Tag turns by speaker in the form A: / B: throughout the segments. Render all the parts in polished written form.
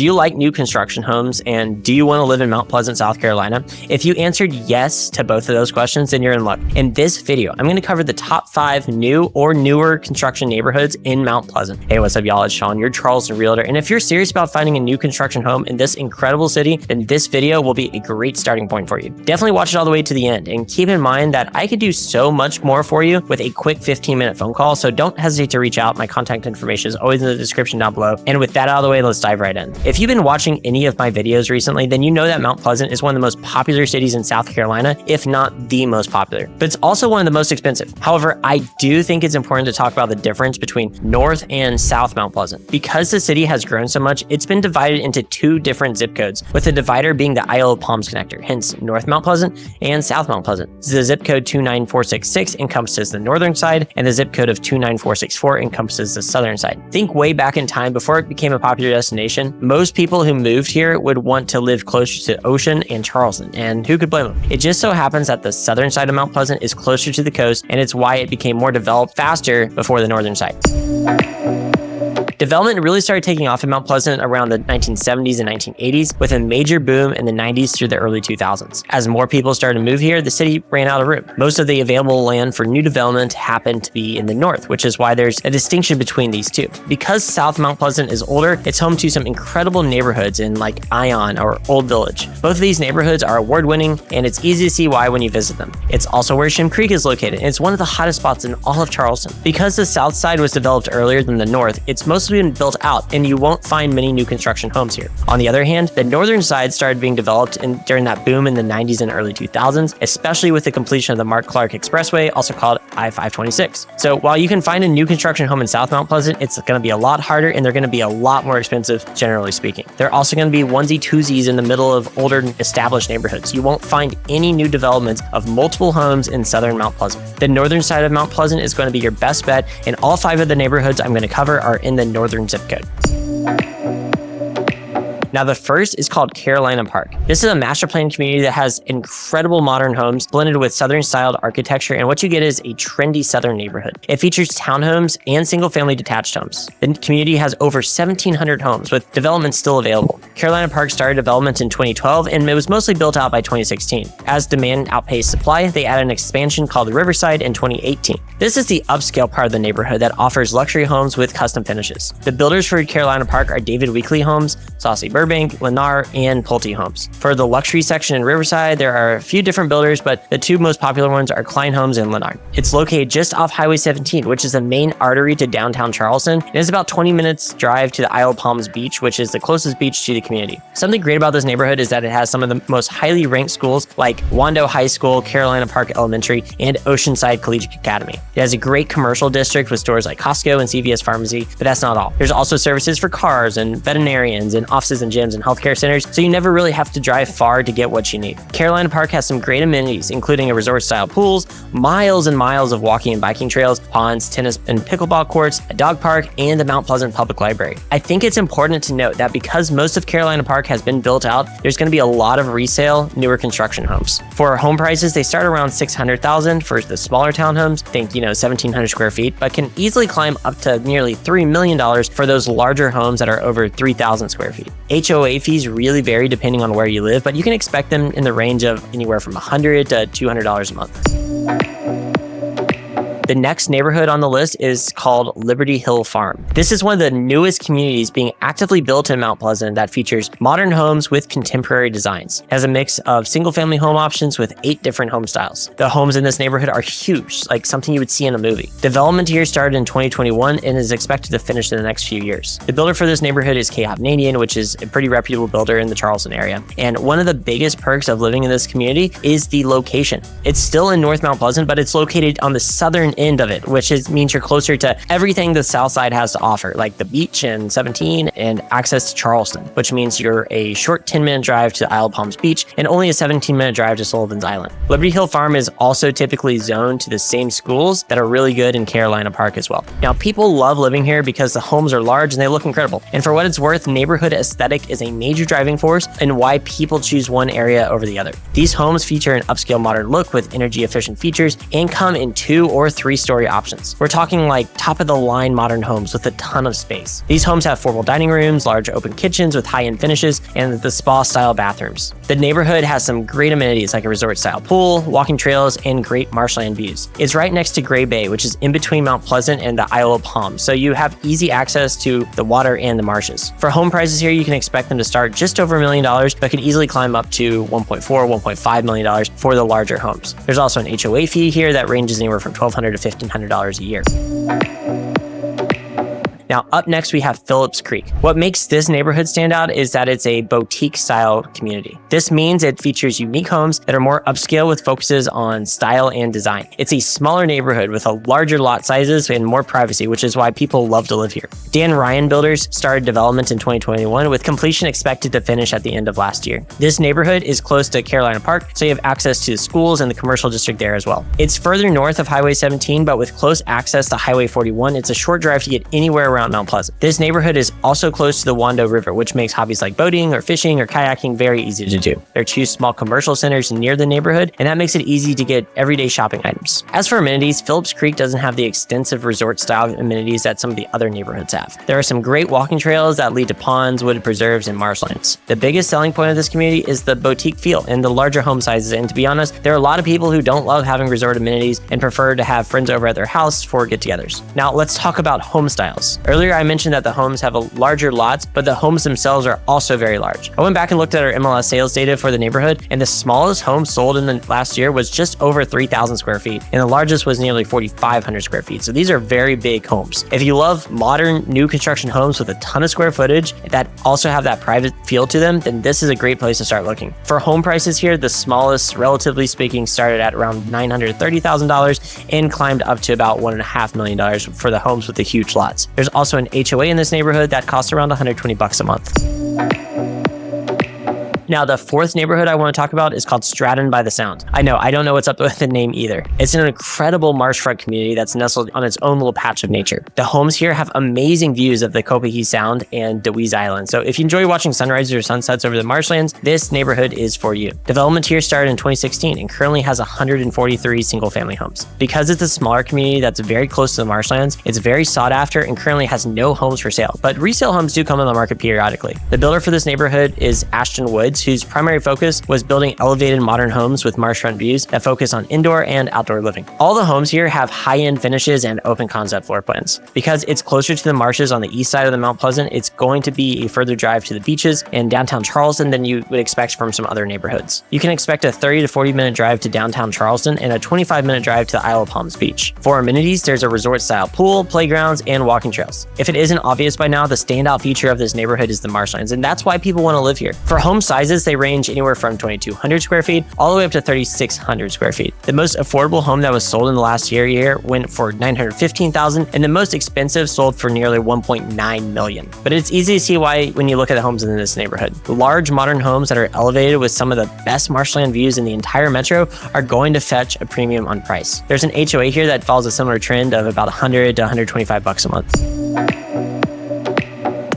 A: Do you like new construction homes, and do you want to live in Mount Pleasant, South Carolina? If you answered yes to both of those questions, then you're in luck. In this video, I'm going to cover the top 5 new or newer construction neighborhoods in Mount Pleasant. Hey, what's up, y'all? It's Shawn, your Charleston realtor. And if you're serious about finding a new construction home in this incredible city, then this video will be a great starting point for you. Definitely watch it all the way to the end, and keep in mind that I could do so much more for you with a quick 15-minute phone call, so don't hesitate to reach out. My contact information is always in the description down below. And with that out of the way, let's dive right in. If you've been watching any of my videos recently, then you know that Mount Pleasant is one of the most popular cities in South Carolina, if not the most popular. But it's also one of the most expensive. However, I do think it's important to talk about the difference between North and South Mount Pleasant. Because the city has grown so much, it's been divided into 2 different zip codes, with the divider being the Isle of Palms connector, hence North Mount Pleasant and South Mount Pleasant. The zip code 29466 encompasses the northern side, and the zip code of 29464 encompasses the southern side. Think way back in time, before it became a popular destination, most people who moved here would want to live closer to ocean and Charleston, and who could blame them? It just so happens that the southern side of Mount Pleasant is closer to the coast, and it's why it became more developed faster before the northern side. Development really started taking off in Mount Pleasant around the 1970s and 1980s, with a major boom in the 90s through the early 2000s. As more people started to move here, the city ran out of room. Most of the available land for new development happened to be in the north, which is why there's a distinction between these two. Because South Mount Pleasant is older, it's home to some incredible neighborhoods in like Ion or Old Village. Both of these neighborhoods are award-winning, and it's easy to see why when you visit them. It's also where Shim Creek is located, and it's one of the hottest spots in all of Charleston. Because the south side was developed earlier than the north, it's mostly been built out, and you won't find many new construction homes here. On the other hand, the northern side started being developed during that boom in the 90s and early 2000s, especially with the completion of the Mark Clark Expressway, also called I-526. So while you can find a new construction home in South Mount Pleasant, it's going to be a lot harder, and they're going to be a lot more expensive, generally speaking. They're also going to be onesie-twosies in the middle of older established neighborhoods. You won't find any new developments of multiple homes in southern Mount Pleasant. The northern side of Mount Pleasant is going to be your best bet, and all 5 of the neighborhoods I'm going to cover are in the northern zip code. Now, the first is called Carolina Park. This is a master plan community that has incredible modern homes blended with southern styled architecture, and what you get is a trendy southern neighborhood. It features townhomes and single family detached homes. The community has over 1,700 homes, with development still available. Carolina Park started development in 2012, and it was mostly built out by 2016. As demand outpaced supply, they added an expansion called the Riverside in 2018. This is the upscale part of the neighborhood that offers luxury homes with custom finishes. The builders for Carolina Park are David Weekley Homes, Saucy Burbank, Lennar, and Pulte Homes. For the luxury section in Riverside, there are a few different builders, but the 2 most popular ones are Klein Homes and Lennar. It's located just off Highway 17, which is the main artery to downtown Charleston. It is about 20 minutes drive to the Isle of Palms Beach, which is the closest beach to the community. Something great about this neighborhood is that it has some of the most highly ranked schools like Wando High School, Carolina Park Elementary, and Oceanside Collegiate Academy. It has a great commercial district with stores like Costco and CVS Pharmacy, but that's not all. There's also services for cars and veterinarians and offices and gyms and healthcare centers, so you never really have to drive far to get what you need. Carolina Park has some great amenities, including a resort-style pools, miles and miles of walking and biking trails, ponds, tennis and pickleball courts, a dog park, and the Mount Pleasant Public Library. I think it's important to note that because most of Carolina Park has been built out, there's going to be a lot of resale, newer construction homes. For home prices, they start around $600,000 for the smaller townhomes, think 1,700 square feet, but can easily climb up to nearly $3 million for those larger homes that are over 3,000 square feet. HOA fees really vary depending on where you live, but you can expect them in the range of anywhere from $100 to $200 a month. The next neighborhood on the list is called Liberty Hill Farm. This is one of the newest communities being actively built in Mount Pleasant that features modern homes with contemporary designs. It has a mix of single-family home options with 8 different home styles. The homes in this neighborhood are huge, like something you would see in a movie. Development here started in 2021 and is expected to finish in the next few years. The builder for this neighborhood is K. Hovnanian, which is a pretty reputable builder in the Charleston area. And one of the biggest perks of living in this community is the location. It's still in North Mount Pleasant, but it's located on the southern end of it, which means you're closer to everything the south side has to offer, like the beach and 17 and access to Charleston, which means you're a short 10-minute drive to Isle of Palms Beach and only a 17-minute drive to Sullivan's Island. Liberty Hill Farm is also typically zoned to the same schools that are really good in Carolina Park as well. Now, people love living here because the homes are large and they look incredible. And for what it's worth, neighborhood aesthetic is a major driving force in why people choose one area over the other. These homes feature an upscale modern look with energy efficient features and come in 2 or 3 3-story options. We're talking like top-of-the-line modern homes with a ton of space. These homes have formal dining rooms, large open kitchens with high-end finishes, and the spa-style bathrooms. The neighborhood has some great amenities like a resort-style pool, walking trails, and great marshland views. It's right next to Gray Bay, which is in between Mount Pleasant and the Isle of Palms, so you have easy access to the water and the marshes. For home prices here, you can expect them to start just over $1 million, but could easily climb up to $1.4, $1.5 million for the larger homes. There's also an HOA fee here that ranges anywhere from $1,200 to $1,500 a year. Now, up next, we have Phillips Creek. What makes this neighborhood stand out is that it's a boutique-style community. This means it features unique homes that are more upscale with focuses on style and design. It's a smaller neighborhood with a larger lot sizes and more privacy, which is why people love to live here. Dan Ryan Builders started development in 2021 with completion expected to finish at the end of last year. This neighborhood is close to Carolina Park, so you have access to the schools and the commercial district there as well. It's further north of Highway 17, but with close access to Highway 41, it's a short drive to get anywhere around Mount Pleasant. This neighborhood is also close to the Wando River, which makes hobbies like boating or fishing or kayaking very easy to do. There are 2 small commercial centers near the neighborhood, and that makes it easy to get everyday shopping items. As for amenities, Phillips Creek doesn't have the extensive resort-style amenities that some of the other neighborhoods have. There are some great walking trails that lead to ponds, wooded preserves, and marshlands. The biggest selling point of this community is the boutique feel and the larger home sizes, and to be honest, there are a lot of people who don't love having resort amenities and prefer to have friends over at their house for get-togethers. Now, let's talk about home styles. Earlier, I mentioned that the homes have a larger lots, but the homes themselves are also very large. I went back and looked at our MLS sales data for the neighborhood, and the smallest home sold in the last year was just over 3,000 square feet, and the largest was nearly 4,500 square feet. So these are very big homes. If you love modern, new construction homes with a ton of square footage that also have that private feel to them, then this is a great place to start looking. For home prices here, the smallest, relatively speaking, started at around $930,000 and climbed up to about $1.5 million for the homes with the huge lots. There's also an HOA in this neighborhood that costs around $120 a month. Now, the fourth neighborhood I want to talk about is called Stratton by the Sound. I don't know what's up with the name either. It's an incredible marshfront community that's nestled on its own little patch of nature. The homes here have amazing views of the Copiague Sound and Deweese Island. So if you enjoy watching sunrises or sunsets over the marshlands, this neighborhood is for you. Development here started in 2016 and currently has 143 single-family homes. Because it's a smaller community that's very close to the marshlands, it's very sought after and currently has no homes for sale, but resale homes do come on the market periodically. The builder for this neighborhood is Ashton Woods, whose primary focus was building elevated modern homes with marshfront views that focus on indoor and outdoor living. All the homes here have high-end finishes and open concept floor plans. Because it's closer to the marshes on the east side of the Mount Pleasant, it's going to be a further drive to the beaches and downtown Charleston than you would expect from some other neighborhoods. You can expect a 30 to 40 minute drive to downtown Charleston and a 25-minute drive to the Isle of Palms Beach. For amenities, there's a resort-style pool, playgrounds, and walking trails. If it isn't obvious by now, the standout feature of this neighborhood is the marshlands, and that's why people want to live here. For home sizes, they range anywhere from 2,200 square feet all the way up to 3,600 square feet. The most affordable home that was sold in the last year went for $915,000, and the most expensive sold for nearly $1.9 million. But it's easy to see why when you look at the homes in this neighborhood. Large modern homes that are elevated with some of the best marshland views in the entire metro are going to fetch a premium on price. There's an HOA here that follows a similar trend of about $100 to $125 a month.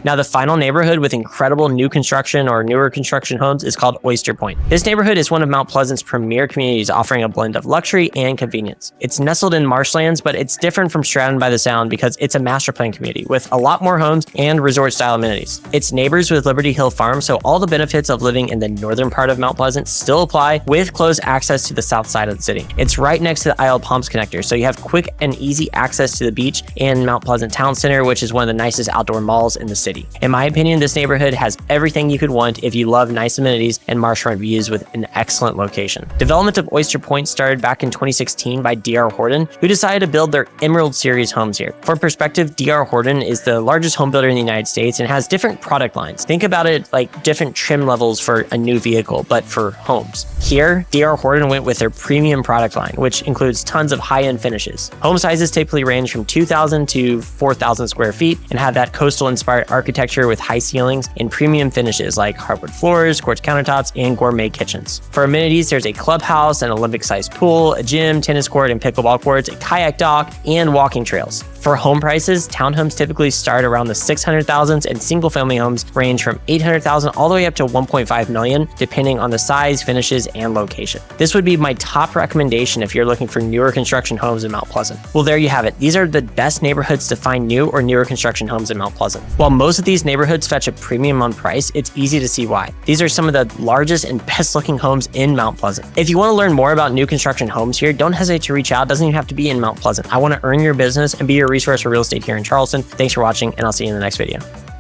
A: Now, the final neighborhood with incredible new construction or newer construction homes is called Oyster Point. This neighborhood is one of Mount Pleasant's premier communities, offering a blend of luxury and convenience. It's nestled in marshlands, but it's different from Stratton by the Sound because it's a master plan community with a lot more homes and resort-style amenities. It's neighbors with Liberty Hill Farm, so all the benefits of living in the northern part of Mount Pleasant still apply with close access to the south side of the city. It's right next to the Isle of Palms connector, so you have quick and easy access to the beach and Mount Pleasant Town Center, which is one of the nicest outdoor malls in the city. In my opinion, this neighborhood has everything you could want if you love nice amenities and marshfront views with an excellent location. Development of Oyster Point started back in 2016 by D.R. Horton, who decided to build their Emerald Series homes here. For perspective, D.R. Horton is the largest home builder in the United States and has different product lines. Think about it like different trim levels for a new vehicle, but for homes. Here, D.R. Horton went with their premium product line, which includes tons of high-end finishes. Home sizes typically range from 2,000 to 4,000 square feet and have that coastal-inspired architecture with high ceilings and premium finishes like hardwood floors, quartz countertops, and gourmet kitchens. For amenities, there's a clubhouse, an Olympic-sized pool, a gym, tennis court, and pickleball courts, a kayak dock, and walking trails. For home prices, townhomes typically start around the 600,000s and single family homes range from 800,000 all the way up to 1.5 million, depending on the size, finishes, and location. This would be my top recommendation if you're looking for newer construction homes in Mount Pleasant. Well, there you have it. These are the best neighborhoods to find new or newer construction homes in Mount Pleasant. While most of these neighborhoods fetch a premium on price, it's easy to see why. These are some of the largest and best looking homes in Mount Pleasant. If you want to learn more about new construction homes here, don't hesitate to reach out. It doesn't even have to be in Mount Pleasant. I want to earn your business and be your resource for real estate here in Charleston. Thanks for watching, and I'll see you in the next video.